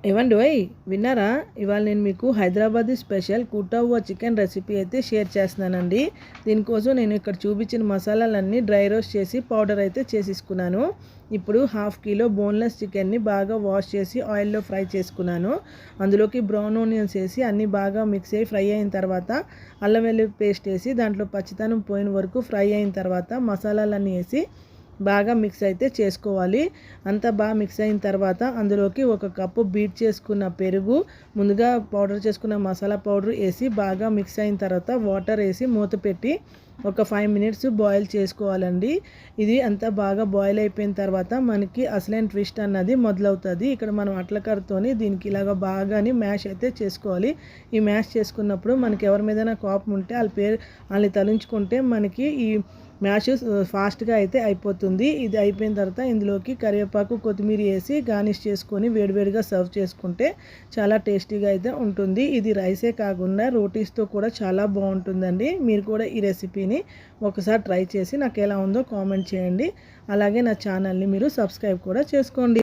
ఏవండి ఓయ్ విన్నారా? ఇవాళ నేను మీకు హైదరాబాదీ స్పెషల్ కుటావా చికెన్ రెసిపీ అయితే షేర్ చేస్తున్నానండి. దీనికోసం నేను ఇక్కడ చూపించిన మసాలాలన్నీ డ్రై రోస్ట్ చేసి పౌడర్ అయితే చేసేసుకున్నాను. ఇప్పుడు 1/2 కిలో బోన్లెస్ చికెన్ని బాగా వాష్ చేసి ఆయిల్లో ఫ్రై చేసుకున్నాను. అందులోకి బ్రౌన్ ఆనియన్స్ వేసి అన్నీ బాగా మిక్స్ అయ్యి ఫ్రై అయిన తర్వాత అల్లం వెల్లుల్లి పేస్ట్ వేసి దాంట్లో పచ్చితనం పోయిన వరకు ఫ్రై అయిన తర్వాత మసాలాలన్నీ వేసి బాగా మిక్స్ అయితే చేసుకోవాలి. అంతా బాగా మిక్స్ అయిన తర్వాత అందులోకి 1 కప్పు బీట్ చేసుకున్న పెరుగు, ముందుగా పౌడర్ చేసుకున్న మసాలా పౌడర్ వేసి బాగా మిక్స్ అయిన తర్వాత వాటర్ వేసి మూత పెట్టి ఒక 5 మినిట్స్ బాయిల్ చేసుకోవాలండి. ఇది అంతా బాగా బాయిల్ అయిపోయిన తర్వాత మనకి అసలైన ట్విస్ట్ అన్నది మొదలవుతుంది. ఇక్కడ మనం అట్లకరతోని దీనికి ఇలాగ బాగాని మ్యాష్ అయితే చేసుకోవాలి. ఈ మ్యాష్ చేసుకున్నప్పుడు మనకి ఎవరి మీదైనా కోపం ఉంటే వాళ్ళని తలుంచుకుంటే మనకి ఈ మ్యాష్ ఫాస్ట్గా అయితే అయిపోతుంది. ఇది అయిపోయిన తర్వాత ఇందులోకి కరివేపాకు, కొత్తిమీర వేసి గార్నిష్ చేసుకొని వేడివేడిగా సర్వ్ చేసుకుంటే చాలా టేస్టీగా అయితే ఉంటుంది. ఇది రైసే కాకుండా రోటీస్తో కూడా చాలా బాగుంటుందండి. మీరు కూడా ఈ రెసిపీని ఒకసారి ట్రై చేసి నాకు ఎలా ఉందో కామెంట్ చేయండి. అలాగే నా ఛానల్ని మీరు సబ్స్క్రైబ్ కూడా చేసుకోండి.